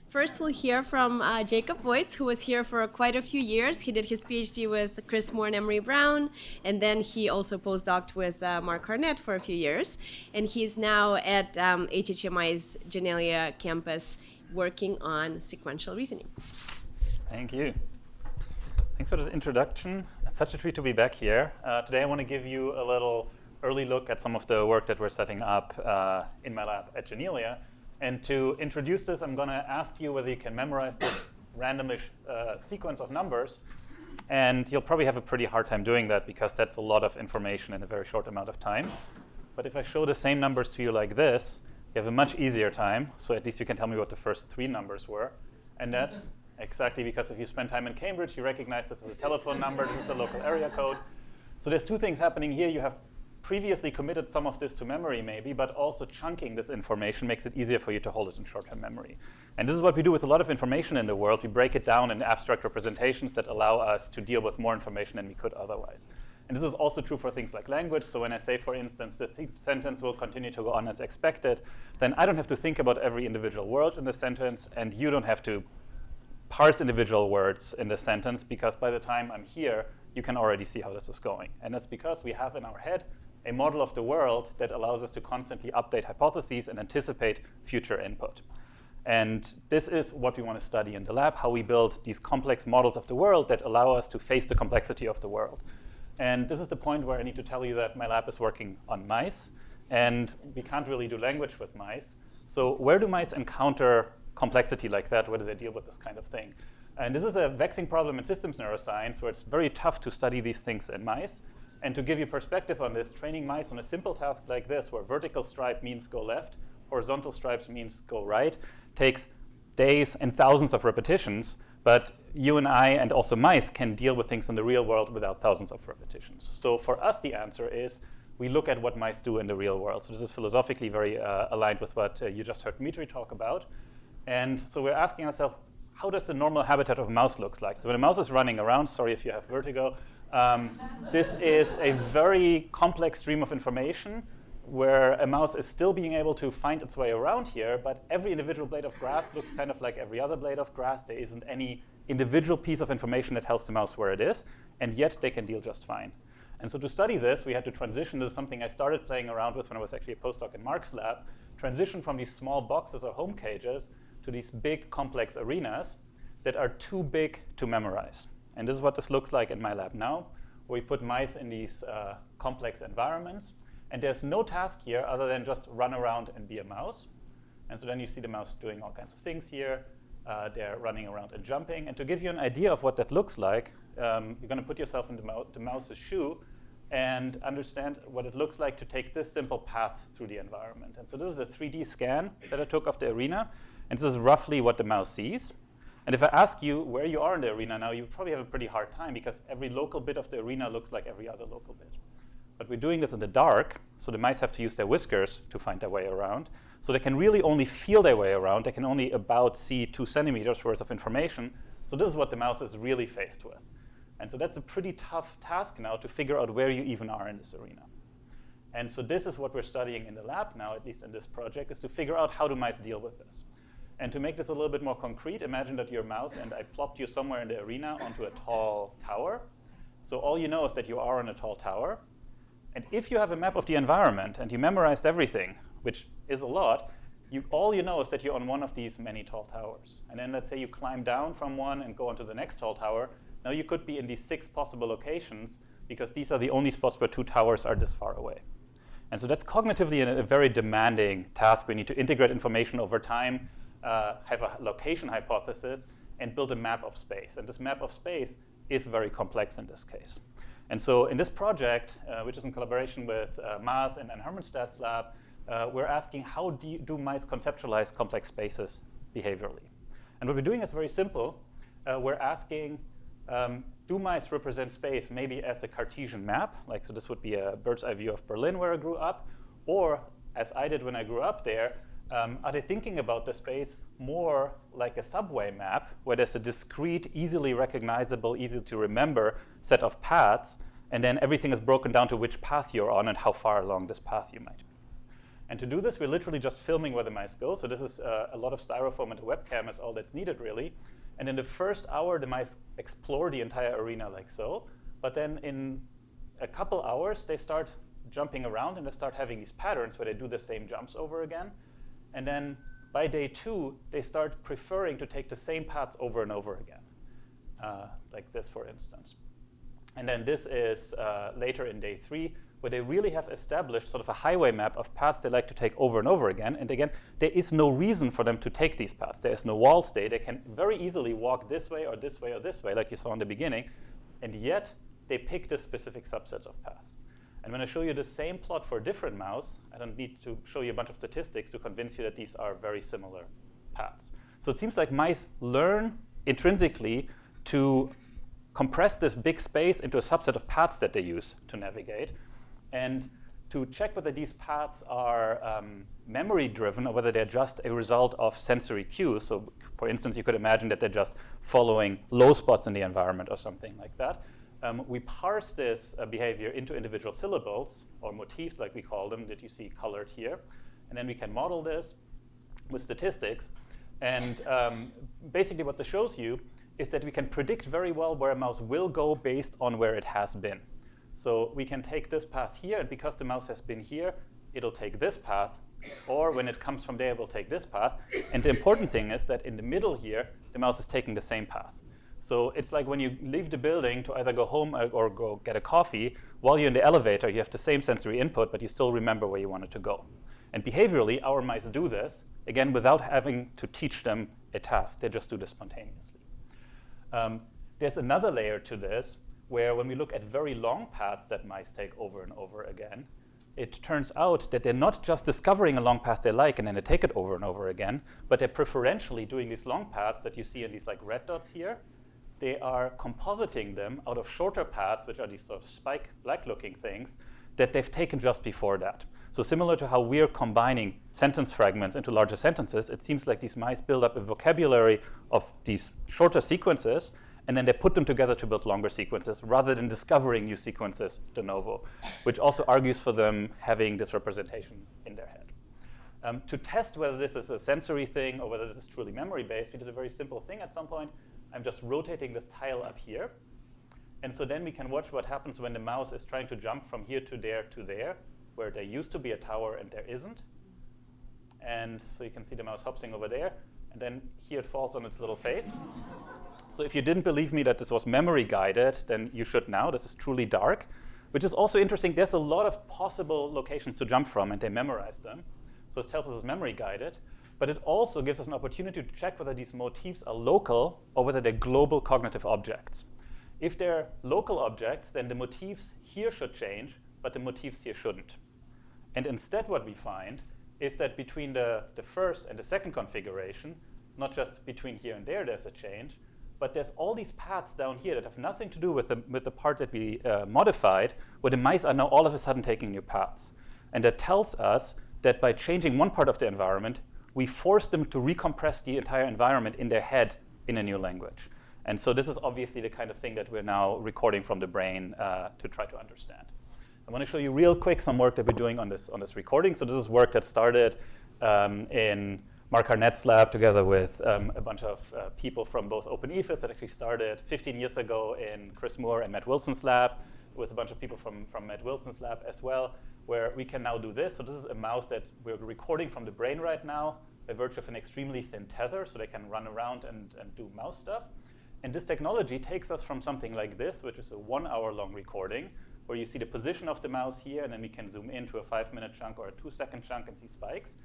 First, we'll hear from Jakob Voights, who was here for quite a few years. He did his PhD with Chris Moore and Emery Brown, and then he also postdoced with Mark Harnett for a few years. And he's now at HHMI's Janelia campus working on sequential reasoning. Thank you. Thanks for the introduction. It's such a treat to be back here. Today I want to give you a little early look at some of the work that we're setting up in my lab at Janelia. And to introduce this, I'm going to ask you whether you can memorize this randomish sequence of numbers. And you'll probably have a pretty hard time doing that because that's a lot of information in a very short amount of time. But if I show the same numbers to you like this, you have a much easier time. So at least you can tell me what the first three numbers were. And that's exactly because if you spend time in Cambridge, you recognize this as a telephone number. This is the local area code. So there's two things happening here. You have previously committed some of this to memory maybe, but also chunking this information makes it easier for you to hold it in short-term memory. And this is what we do with a lot of information in the world. We break it down in abstract representations that allow us to deal with more information than we could otherwise. And this is also true for things like language. So when I say, for instance, this sentence will continue to go on as expected, then I don't have to think about every individual word in the sentence, and you don't have to parse individual words in the sentence, because by the time I'm here, you can already see how this is going. And that's because we have in our head a model of the world that allows us to constantly update hypotheses and anticipate future input. And this is what we want to study in the lab, how we build these complex models of the world that allow us to face the complexity of the world. And this is the point where I need to tell you that my lab is working on mice, and we can't really do language with mice. So where do mice encounter complexity like that? Where do they deal with this kind of thing? And this is a vexing problem in systems neuroscience where it's very tough to study these things in mice. And to give you perspective on this, training mice on a simple task like this, where vertical stripe means go left, horizontal stripes means go right, takes days and thousands of repetitions. But you and I and also mice can deal with things in the real world without thousands of repetitions. So for us, the answer is we look at what mice do in the real world. So this is philosophically very aligned with what you just heard Dmitry talk about. And so we're asking ourselves, how does the normal habitat of a mouse look like? So when a mouse is running around, sorry if you have vertigo, this is a very complex stream of information where a mouse is still being able to find its way around here, but every individual blade of grass looks kind of like every other blade of grass. There isn't any individual piece of information that tells the mouse where it is, and yet they can deal just fine. And so to study this, we had to transition to something I started playing around with when I was actually a postdoc in Mark's lab, transition from these small boxes or home cages to these big complex arenas that are too big to memorize. And this is what this looks like in my lab now, where we put mice in these complex environments. And there's no task here other than just run around and be a mouse. And so then you see the mouse doing all kinds of things here. They're running around and jumping. And to give you an idea of what that looks like, you're going to put yourself in the mouse's shoe and understand what it looks like to take this simple path through the environment. And so this is a 3D scan that I took of the arena. And this is roughly what the mouse sees. And if I ask you where you are in the arena now, you probably have a pretty hard time because every local bit of the arena looks like every other local bit. But we're doing this in the dark, so the mice have to use their whiskers to find their way around. So they can really only feel their way around. They can only about see 2 centimeters worth of information. So this is what the mouse is really faced with. And so that's a pretty tough task now to figure out where you even are in this arena. And so this is what we're studying in the lab now, at least in this project, is to figure out how do mice deal with this. And to make this a little bit more concrete, imagine that you're a mouse and I plopped you somewhere in the arena onto a tall tower. So all you know is that you are on a tall tower. And if you have a map of the environment and you memorized everything, which is a lot, all you know is that you're on one of these many tall towers. And then let's say you climb down from one and go onto the next tall tower. Now you could be in these 6 possible locations because these are the only spots where 2 towers are this far away. And so that's cognitively a very demanding task. We need to integrate information over time, have a location hypothesis, and build a map of space. And this map of space is very complex in this case. And so in this project, which is in collaboration with Maas and Hermannstadt's lab, we're asking how do mice conceptualize complex spaces behaviorally? And what we're doing is very simple. We're asking, do mice represent space maybe as a Cartesian map? Like, so this would be a bird's eye view of Berlin where I grew up. Or, as I did when I grew up there, are they thinking about the space more like a subway map, where there's a discrete, easily recognizable, easy to remember set of paths, and then everything is broken down to which path you're on and how far along this path you might be? And to do this, we're literally just filming where the mice go. So this is a lot of styrofoam and a webcam is all that's needed, really. And in the first hour, the mice explore the entire arena like so. But then in a couple hours, they start jumping around and they start having these patterns where they do the same jumps over again. And then by day 2, they start preferring to take the same paths over and over again, like this, for instance. And then this is later in day 3, where they really have established sort of a highway map of paths they like to take over and over again. And again, there is no reason for them to take these paths. There is no wall stay. They can very easily walk this way or this way or this way, like you saw in the beginning. And yet, they pick the specific subsets of paths. And when I show you the same plot for a different mouse, I don't need to show you a bunch of statistics to convince you that these are very similar paths. So it seems like mice learn intrinsically to compress this big space into a subset of paths that they use to navigate. And to check whether these paths are memory-driven or whether they're just a result of sensory cues. So for instance, you could imagine that they're just following low spots in the environment or something like that. We parse this behavior into individual syllables, or motifs like we call them, that you see colored here. And then we can model this with statistics. And basically what this shows you is that we can predict very well where a mouse will go based on where it has been. So we can take this path here, and because the mouse has been here, it'll take this path. Or when it comes from there, it will take this path. And the important thing is that in the middle here, the mouse is taking the same path. So it's like when you leave the building to either go home or go get a coffee, while you're in the elevator, you have the same sensory input, but you still remember where you wanted to go. And behaviorally, our mice do this, again, without having to teach them a task. They just do this spontaneously. There's another layer to this, where when we look at very long paths that mice take over and over again, it turns out that they're not just discovering a long path they like and then they take it over and over again, but they're preferentially doing these long paths that you see in these like red dots here. They are compositing them out of shorter paths, which are these sort of spike black-looking things, that they've taken just before that. So similar to how we're combining sentence fragments into larger sentences, it seems like these mice build up a vocabulary of these shorter sequences, and then they put them together to build longer sequences rather than discovering new sequences de novo, which also argues for them having this representation in their head. To test whether this is a sensory thing or whether this is truly memory-based, we did a very simple thing at some point. I'm just rotating this tile up here. And so then we can watch what happens when the mouse is trying to jump from here to there, where there used to be a tower and there isn't. And so you can see the mouse hopping over there. And then here it falls on its little face. So if you didn't believe me that this was memory guided, then you should now. This is truly dark, which is also interesting. There's a lot of possible locations to jump from, and they memorize them. So it tells us it's memory guided. But it also gives us an opportunity to check whether these motifs are local or whether they're global cognitive objects. If they're local objects, then the motifs here should change, but the motifs here shouldn't. And instead what we find is that between the first and the second configuration, not just between here and there's a change, but there's all these paths down here that have nothing to do with the part that we modified, where the mice are now all of a sudden taking new paths. And that tells us that by changing one part of the environment, we force them to recompress the entire environment in their head in a new language. And so this is obviously the kind of thing that we're now recording from the brain to try to understand. I want to show you real quick some work that we're doing on this recording. So this is work that started in Mark Harnett's lab together with a bunch of people from both OpenEFIS that actually started 15 years ago in Chris Moore and Matt Wilson's lab, with a bunch of people from Matt Wilson's lab as well, where we can now do this. So this is a mouse that we're recording from the brain right now by virtue of an extremely thin tether, so they can run around and do mouse stuff. And this technology takes us from something like this, which is a 1 hour long recording, where you see the position of the mouse here, and then we can zoom into a 5-minute chunk or a 2-second chunk and see spikes,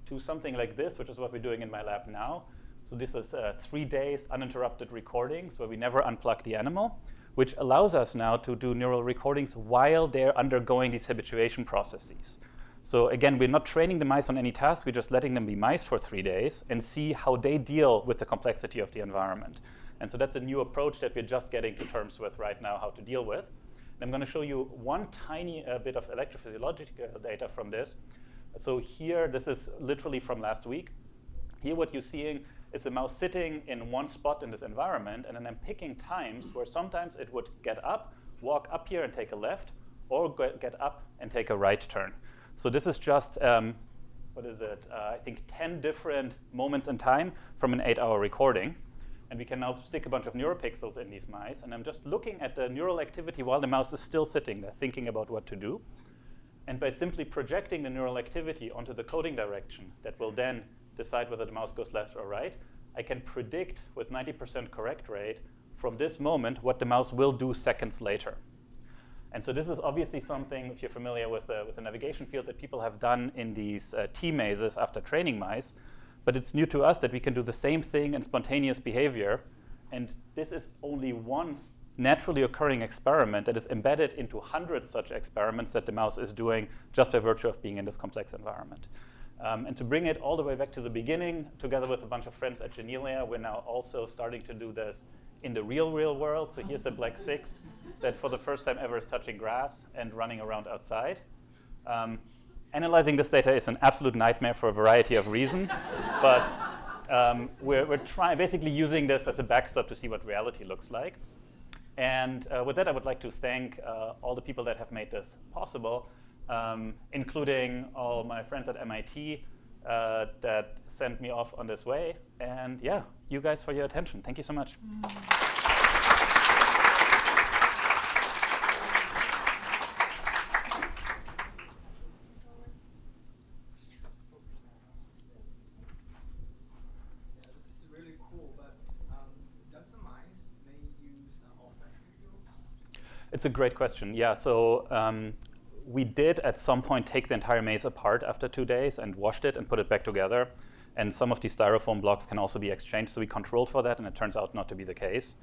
to something like this, which is what we're doing in my lab now. So this is 3 days uninterrupted recordings where we never unplug the animal, which allows us now to do neural recordings while they're undergoing these habituation processes. So again, we're not training the mice on any task, we're just letting them be mice for 3 days and see how they deal with the complexity of the environment. And so that's a new approach that we're just getting to terms with right now, how to deal with. And I'm going to show you one tiny bit of electrophysiological data from this. So here, this is literally from last week. Here what you're seeing is a mouse sitting in one spot in this environment, and then I'm picking times where sometimes it would get up, walk up here and take a left, or get up and take a right turn. So this is just I think 10 different moments in time from an 8-hour recording. And we can now stick a bunch of neuropixels in these mice. And I'm just looking at the neural activity while the mouse is still sitting there, thinking about what to do. And by simply projecting the neural activity onto the coding direction that will then decide whether the mouse goes left or right, I can predict with 90% correct rate from this moment what the mouse will do seconds later. And so this is obviously something, if you're familiar with the navigation field, that people have done in these T-mazes after training mice. But it's new to us that we can do the same thing in spontaneous behavior. And this is only one naturally occurring experiment that is embedded into hundreds such experiments that the mouse is doing just by virtue of being in this complex environment. And to bring it all the way back to the beginning, together with a bunch of friends at Janelia, we're now also starting to do this in the real world. So here's a black 6 that for the first time ever is touching grass and running around outside. Analyzing this data is an absolute nightmare for a variety of reasons, but we're basically using this as a backstop to see what reality looks like. And with that, I would like to thank all the people that have made this possible, including all my friends at MIT that sent me off on this way. And yeah, you guys for your attention. Thank you so much. It's a great question. Yeah, so we did at some point take the entire maze apart after 2 days and washed it and put it back together. And some of these styrofoam blocks can also be exchanged. So we controlled for that, and it turns out not to be the case.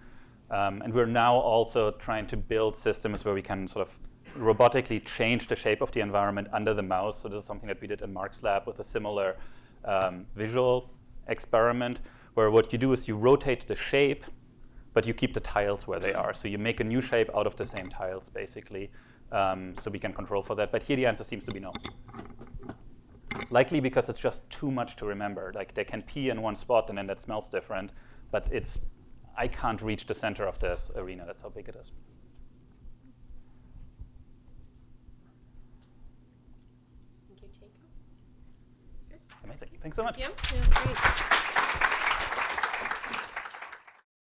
And we're now also trying to build systems where we can sort of robotically change the shape of the environment under the mouse. So this is something that we did in Mark's lab with a similar visual experiment, where what you do is you rotate the shape, but you keep the tiles where they are. So you make a new shape out of the same tiles, basically. So we can control for that. But here the answer seems to be no. Likely because it's just too much to remember. Like they can pee in one spot and then that smells different. But I can't reach the center of this arena. That's how big it is. Thank you, Jacob. Amazing. Thanks so much. Yeah, it was great.